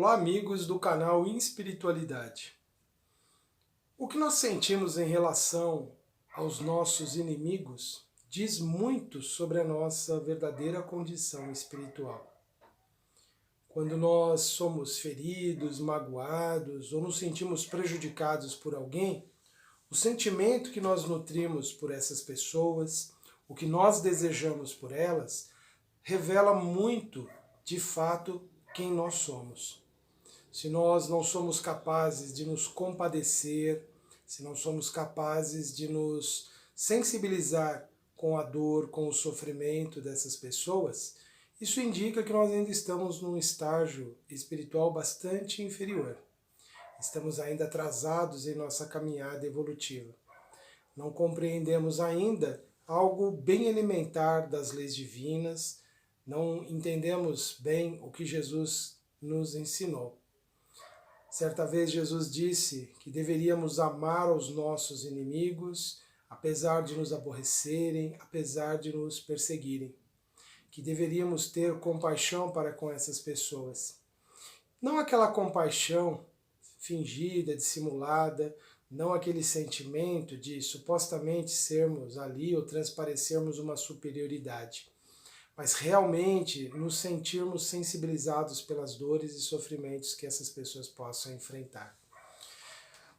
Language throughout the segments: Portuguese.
Olá, amigos do canal Espiritualidade. O que nós sentimos em relação aos nossos inimigos diz muito sobre a nossa verdadeira condição espiritual. Quando nós somos feridos, magoados ou nos sentimos prejudicados por alguém, o sentimento que nós nutrimos por essas pessoas, o que nós desejamos por elas, revela muito, de fato, quem nós somos. Se nós não somos capazes de nos compadecer, se não somos capazes de nos sensibilizar com a dor, com o sofrimento dessas pessoas, isso indica que nós ainda estamos num estágio espiritual bastante inferior. Estamos ainda atrasados em nossa caminhada evolutiva. Não compreendemos ainda algo bem elementar das leis divinas, não entendemos bem o que Jesus nos ensinou. Certa vez Jesus disse que deveríamos amar os nossos inimigos, apesar de nos aborrecerem, apesar de nos perseguirem. Que deveríamos ter compaixão para com essas pessoas. Não aquela compaixão fingida, dissimulada, não aquele sentimento de supostamente sermos ali ou transparecermos uma superioridade, mas realmente nos sentirmos sensibilizados pelas dores e sofrimentos que essas pessoas possam enfrentar.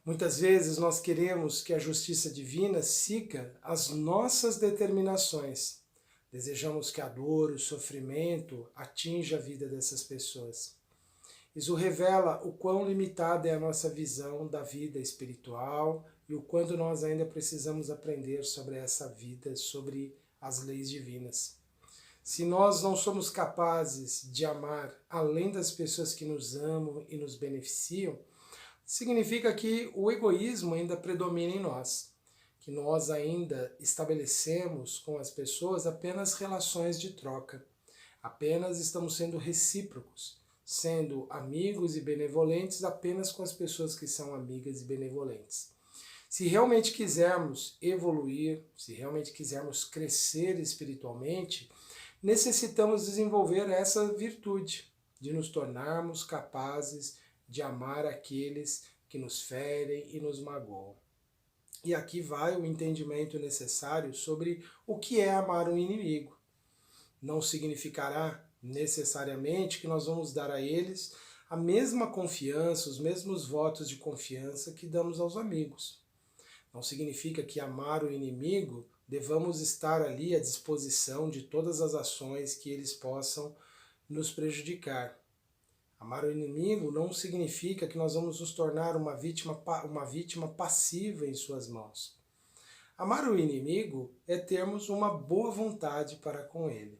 Muitas vezes nós queremos que a justiça divina siga as nossas determinações. Desejamos que a dor, o sofrimento atinja a vida dessas pessoas. Isso revela o quão limitada é a nossa visão da vida espiritual e o quanto nós ainda precisamos aprender sobre essa vida, sobre as leis divinas. Se nós não somos capazes de amar além das pessoas que nos amam e nos beneficiam, significa que o egoísmo ainda predomina em nós, que nós ainda estabelecemos com as pessoas apenas relações de troca, apenas estamos sendo recíprocos, sendo amigos e benevolentes apenas com as pessoas que são amigas e benevolentes. Se realmente quisermos evoluir, se realmente quisermos crescer espiritualmente, necessitamos desenvolver essa virtude de nos tornarmos capazes de amar aqueles que nos ferem e nos magoam. E aqui vai o entendimento necessário sobre o que é amar um inimigo. Não significará necessariamente que nós vamos dar a eles a mesma confiança, os mesmos votos de confiança que damos aos amigos. Não significa que amar o inimigo devamos estar ali à disposição de todas as ações que eles possam nos prejudicar. Amar o inimigo não significa que nós vamos nos tornar uma vítima passiva em suas mãos. Amar o inimigo é termos uma boa vontade para com ele.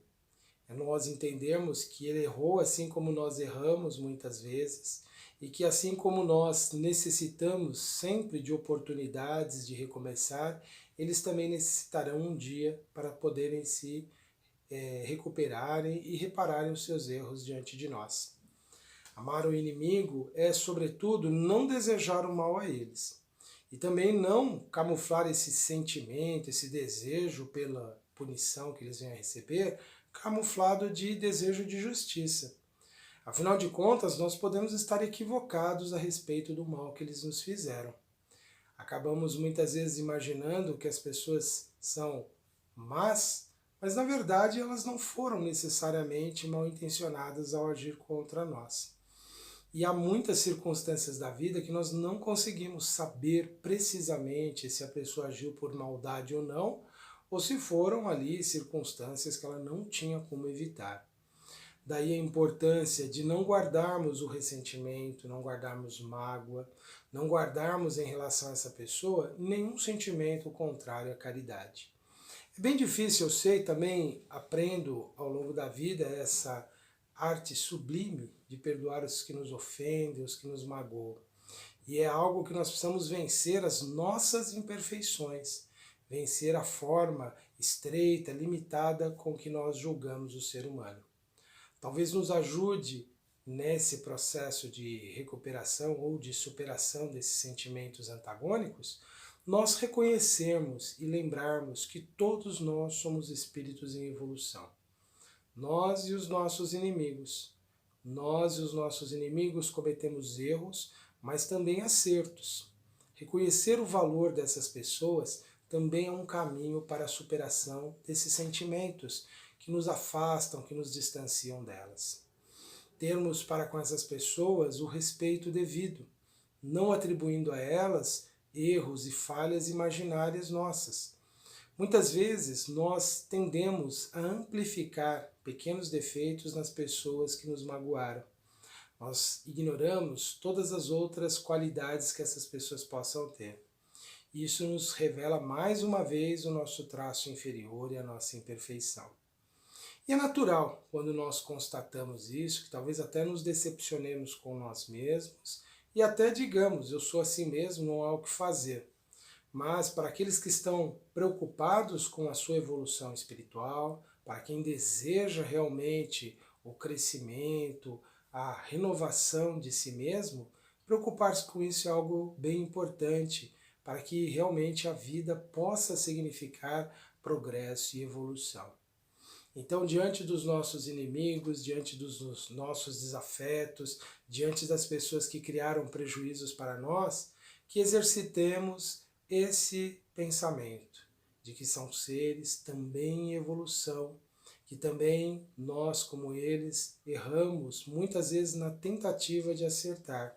É nós entendermos que ele errou assim como nós erramos muitas vezes e que assim como nós necessitamos sempre de oportunidades de recomeçar, eles também necessitarão um dia para poderem se recuperarem e repararem os seus erros diante de nós. Amar o inimigo é, sobretudo, não desejar o mal a eles. E também não camuflar esse sentimento, esse desejo pela punição que eles venham a receber, camuflado de desejo de justiça. Afinal de contas, nós podemos estar equivocados a respeito do mal que eles nos fizeram. Acabamos muitas vezes imaginando que as pessoas são más, mas na verdade elas não foram necessariamente mal intencionadas ao agir contra nós. E há muitas circunstâncias da vida que nós não conseguimos saber precisamente se a pessoa agiu por maldade ou não, ou se foram ali circunstâncias que ela não tinha como evitar. Daí a importância de não guardarmos o ressentimento, não guardarmos mágoa, não guardarmos em relação a essa pessoa nenhum sentimento contrário à caridade. É bem difícil, eu sei, também aprendo ao longo da vida essa arte sublime de perdoar os que nos ofendem, os que nos magoam. E é algo que nós precisamos vencer as nossas imperfeições, vencer a forma estreita, limitada com que nós julgamos o ser humano. Talvez nos ajude nesse processo de recuperação ou de superação desses sentimentos antagônicos, nós reconhecermos e lembrarmos que todos nós somos espíritos em evolução. Nós e os nossos inimigos. Nós e os nossos inimigos cometemos erros, mas também acertos. Reconhecer o valor dessas pessoas também é um caminho para a superação desses sentimentos que nos afastam, que nos distanciam delas. Termos para com essas pessoas o respeito devido, não atribuindo a elas erros e falhas imaginárias nossas. Muitas vezes nós tendemos a amplificar pequenos defeitos nas pessoas que nos magoaram. Nós ignoramos todas as outras qualidades que essas pessoas possam ter. Isso nos revela mais uma vez o nosso traço inferior e a nossa imperfeição. E é natural, quando nós constatamos isso, que talvez até nos decepcionemos com nós mesmos e até digamos, eu sou assim mesmo, não há o que fazer. Mas para aqueles que estão preocupados com a sua evolução espiritual, para quem deseja realmente o crescimento, a renovação de si mesmo, preocupar-se com isso é algo bem importante para que realmente a vida possa significar progresso e evolução. Então, diante dos nossos inimigos, diante dos nossos desafetos, diante das pessoas que criaram prejuízos para nós, que exercitemos esse pensamento de que são seres também em evolução, que também nós, como eles, erramos muitas vezes na tentativa de acertar.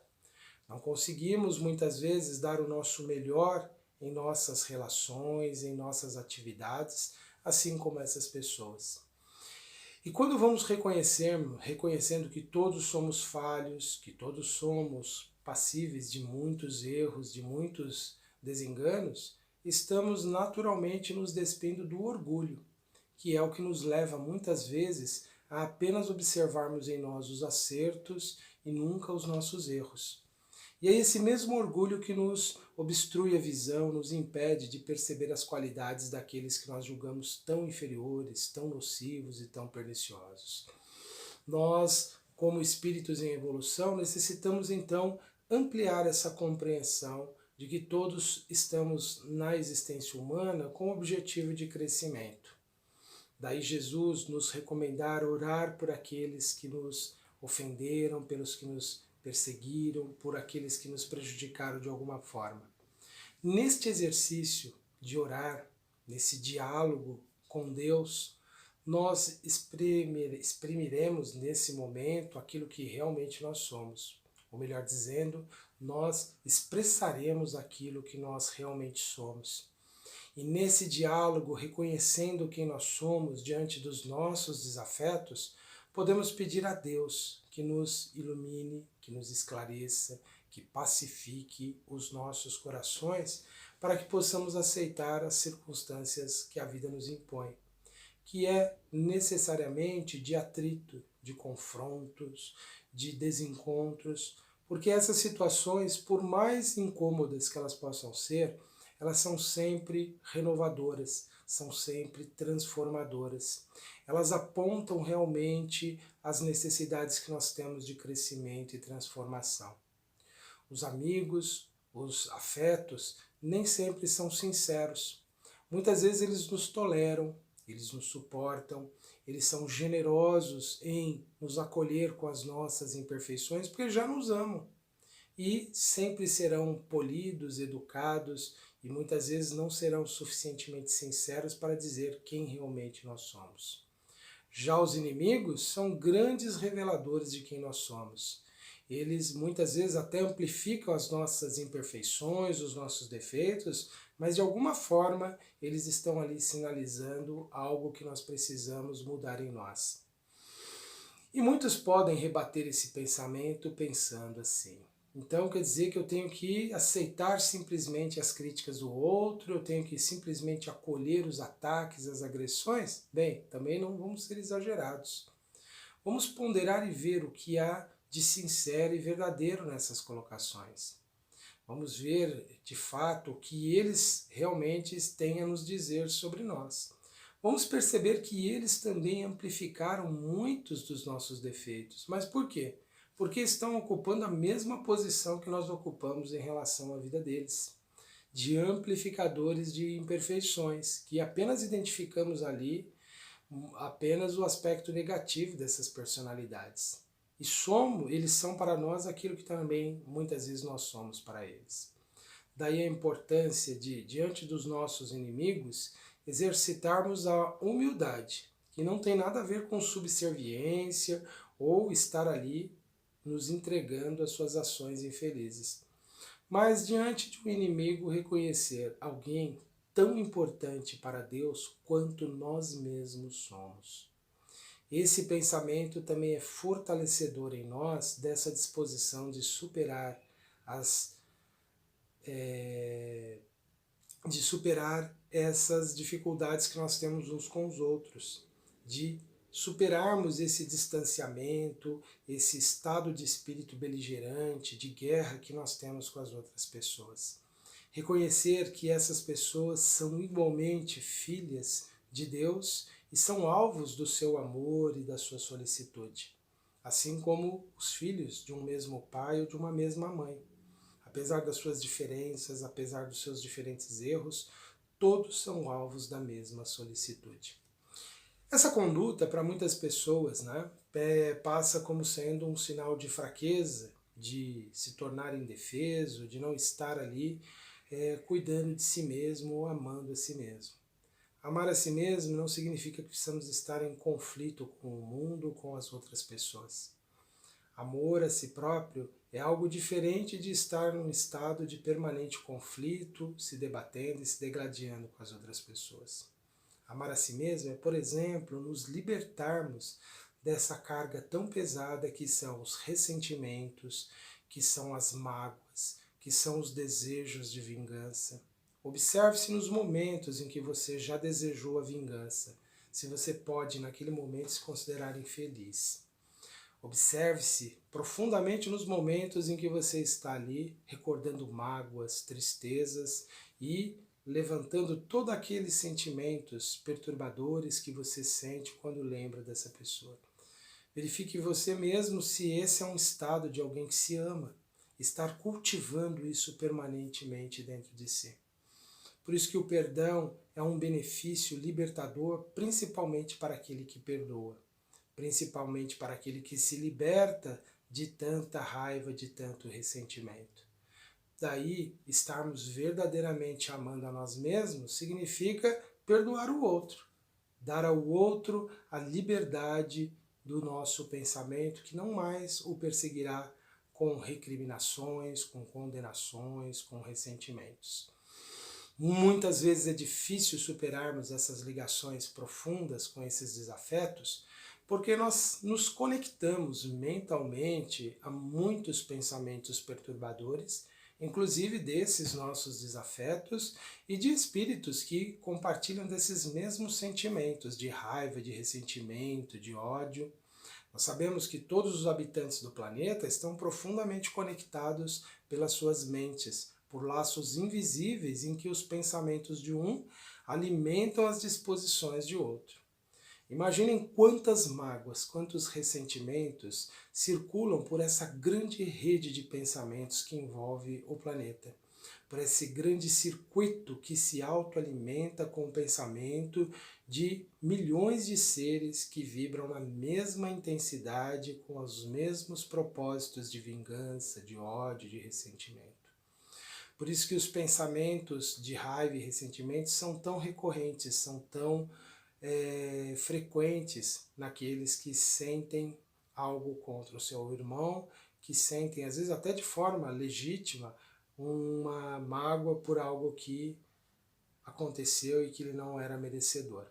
Não conseguimos muitas vezes dar o nosso melhor em nossas relações, em nossas atividades, assim como essas pessoas. E quando vamos reconhecendo que todos somos falhos, que todos somos passíveis de muitos erros, de muitos desenganos, estamos naturalmente nos despindo do orgulho, que é o que nos leva muitas vezes a apenas observarmos em nós os acertos e nunca os nossos erros. E é esse mesmo orgulho que nos obstrui a visão, nos impede de perceber as qualidades daqueles que nós julgamos tão inferiores, tão nocivos e tão perniciosos. Nós, como espíritos em evolução, necessitamos então ampliar essa compreensão de que todos estamos na existência humana com o objetivo de crescimento. Daí Jesus nos recomendar orar por aqueles que nos ofenderam, pelos que nos perseguiram, por aqueles que nos prejudicaram de alguma forma. Neste exercício de orar, nesse diálogo com Deus, nós exprimiremos nesse momento aquilo que realmente nós somos. Ou melhor dizendo, nós expressaremos aquilo que nós realmente somos. E nesse diálogo, reconhecendo quem nós somos diante dos nossos desafetos, podemos pedir a Deus que nos ilumine, que nos esclareça, que pacifique os nossos corações para que possamos aceitar as circunstâncias que a vida nos impõe, que é necessariamente de atrito, de confrontos, de desencontros, porque essas situações, por mais incômodas que elas possam ser, elas são sempre renovadoras, são sempre transformadoras. Elas apontam realmente as necessidades que nós temos de crescimento e transformação. Os amigos, os afetos, nem sempre são sinceros. Muitas vezes eles nos toleram, eles nos suportam, eles são generosos em nos acolher com as nossas imperfeições, porque já nos amam. E sempre serão polidos, educados, e muitas vezes não serão suficientemente sinceros para dizer quem realmente nós somos. Já os inimigos são grandes reveladores de quem nós somos. Eles muitas vezes até amplificam as nossas imperfeições, os nossos defeitos, mas de alguma forma eles estão ali sinalizando algo que nós precisamos mudar em nós. E muitos podem rebater esse pensamento pensando assim: então quer dizer que eu tenho que aceitar simplesmente as críticas do outro, eu tenho que simplesmente acolher os ataques, as agressões? Bem, também não vamos ser exagerados. Vamos ponderar e ver o que há de sincero e verdadeiro nessas colocações. Vamos ver, de fato, o que eles realmente têm a nos dizer sobre nós. Vamos perceber que eles também amplificaram muitos dos nossos defeitos. Mas por quê? Porque estão ocupando a mesma posição que nós ocupamos em relação à vida deles, de amplificadores de imperfeições, que apenas identificamos ali apenas o aspecto negativo dessas personalidades. E eles são para nós aquilo que também muitas vezes nós somos para eles. Daí a importância de, diante dos nossos inimigos, exercitarmos a humildade, que não tem nada a ver com subserviência ou estar ali nos entregando às suas ações infelizes. Mas diante de um inimigo, reconhecer alguém tão importante para Deus quanto nós mesmos somos. Esse pensamento também é fortalecedor em nós dessa disposição de superar essas dificuldades que nós temos uns com os outros, de superarmos esse distanciamento, esse estado de espírito beligerante, de guerra que nós temos com as outras pessoas. Reconhecer que essas pessoas são igualmente filhas de Deus e são alvos do seu amor e da sua solicitude, assim como os filhos de um mesmo pai ou de uma mesma mãe. Apesar das suas diferenças, apesar dos seus diferentes erros, todos são alvos da mesma solicitude. Essa conduta, para muitas pessoas, né, passa como sendo um sinal de fraqueza, de se tornar indefeso, de não estar ali cuidando de si mesmo ou amando a si mesmo. Amar a si mesmo não significa que precisamos estar em conflito com o mundo ou com as outras pessoas. Amor a si próprio é algo diferente de estar num estado de permanente conflito, se debatendo e se degladiando com as outras pessoas. Amar a si mesmo é, por exemplo, nos libertarmos dessa carga tão pesada que são os ressentimentos, que são as mágoas, que são os desejos de vingança. Observe-se nos momentos em que você já desejou a vingança, se você pode, naquele momento, se considerar infeliz. Observe-se profundamente nos momentos em que você está ali recordando mágoas, tristezas e levantando todos aqueles sentimentos perturbadores que você sente quando lembra dessa pessoa. Verifique você mesmo se esse é um estado de alguém que se ama, estar cultivando isso permanentemente dentro de si. Por isso que o perdão é um benefício libertador, principalmente para aquele que perdoa, principalmente para aquele que se liberta de tanta raiva, de tanto ressentimento. Daí, estarmos verdadeiramente amando a nós mesmos significa perdoar o outro, dar ao outro a liberdade do nosso pensamento, que não mais o perseguirá com recriminações, com condenações, com ressentimentos. Muitas vezes é difícil superarmos essas ligações profundas com esses desafetos, porque nós nos conectamos mentalmente a muitos pensamentos perturbadores, inclusive desses nossos desafetos e de espíritos que compartilham desses mesmos sentimentos de raiva, de ressentimento, de ódio. Nós sabemos que todos os habitantes do planeta estão profundamente conectados pelas suas mentes, por laços invisíveis em que os pensamentos de um alimentam as disposições de outro. Imaginem quantas mágoas, quantos ressentimentos circulam por essa grande rede de pensamentos que envolve o planeta, por esse grande circuito que se autoalimenta com o pensamento de milhões de seres que vibram na mesma intensidade, com os mesmos propósitos de vingança, de ódio, de ressentimento. Por isso que os pensamentos de raiva e ressentimento são tão recorrentes, são tão frequentes naqueles que sentem algo contra o seu irmão, que sentem, às vezes até de forma legítima, uma mágoa por algo que aconteceu e que ele não era merecedor.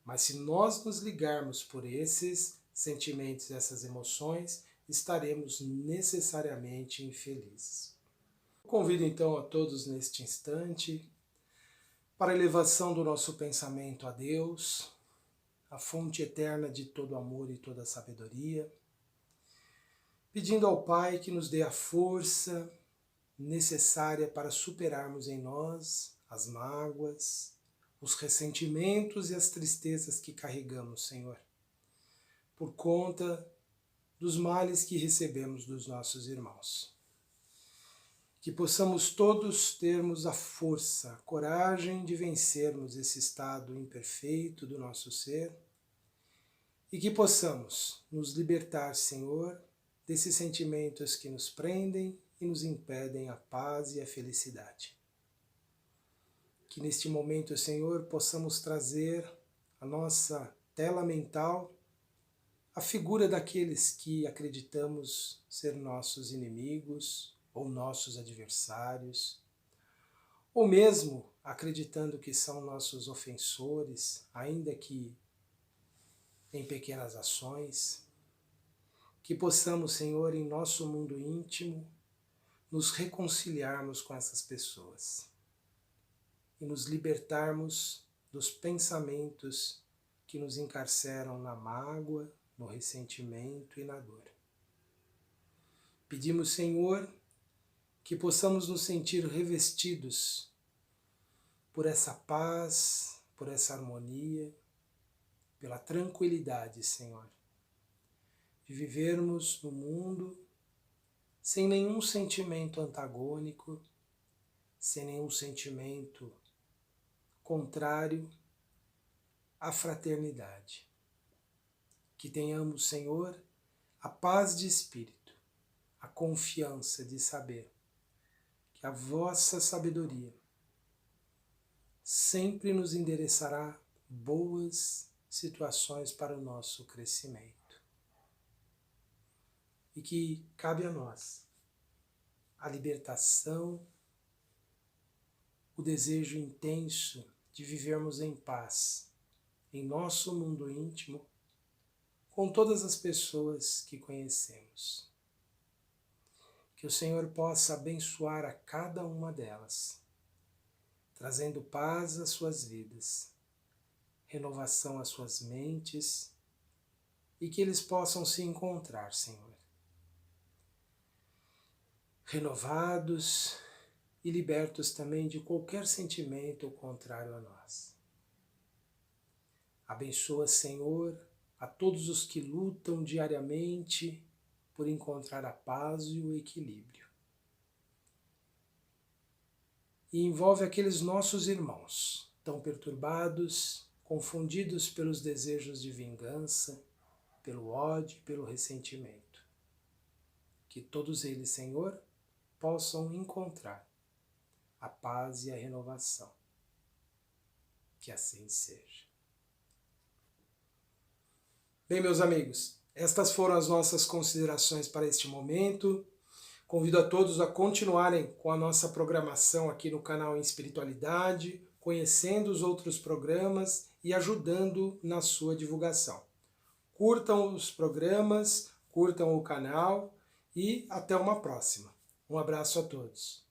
Mas se nós nos ligarmos por esses sentimentos, essas emoções, estaremos necessariamente infelizes. Convido então a todos neste instante para a elevação do nosso pensamento a Deus, a fonte eterna de todo amor e toda sabedoria, pedindo ao Pai que nos dê a força necessária para superarmos em nós as mágoas, os ressentimentos e as tristezas que carregamos, Senhor, por conta dos males que recebemos dos nossos irmãos. Que possamos todos termos a força, a coragem de vencermos esse estado imperfeito do nosso ser e que possamos nos libertar, Senhor, desses sentimentos que nos prendem e nos impedem a paz e a felicidade. Que neste momento, Senhor, possamos trazer à nossa tela mental a figura daqueles que acreditamos ser nossos inimigos ou nossos adversários, ou mesmo acreditando que são nossos ofensores, ainda que em pequenas ações. Que possamos, Senhor, em nosso mundo íntimo, nos reconciliarmos com essas pessoas e nos libertarmos dos pensamentos que nos encarceram na mágoa, no ressentimento e na dor. Pedimos, Senhor, que possamos nos sentir revestidos por essa paz, por essa harmonia, pela tranquilidade, Senhor, de vivermos no mundo sem nenhum sentimento antagônico, sem nenhum sentimento contrário à fraternidade. Que tenhamos, Senhor, a paz de espírito, a confiança de saber que a vossa sabedoria sempre nos endereçará boas situações para o nosso crescimento. E que cabe a nós a libertação, o desejo intenso de vivermos em paz em nosso mundo íntimo com todas as pessoas que conhecemos. Que o Senhor possa abençoar a cada uma delas, trazendo paz às suas vidas, renovação às suas mentes, e que eles possam se encontrar, Senhor, renovados e libertos também de qualquer sentimento contrário a nós. Abençoa, Senhor, a todos os que lutam diariamente por encontrar a paz e o equilíbrio. E envolve aqueles nossos irmãos, tão perturbados, confundidos pelos desejos de vingança, pelo ódio e pelo ressentimento. Que todos eles, Senhor, possam encontrar a paz e a renovação. Que assim seja. Bem, meus amigos, estas foram as nossas considerações para este momento. Convido a todos a continuarem com a nossa programação aqui no canal Em Espiritualidade, conhecendo os outros programas e ajudando na sua divulgação. Curtam os programas, curtam o canal e até uma próxima. Um abraço a todos.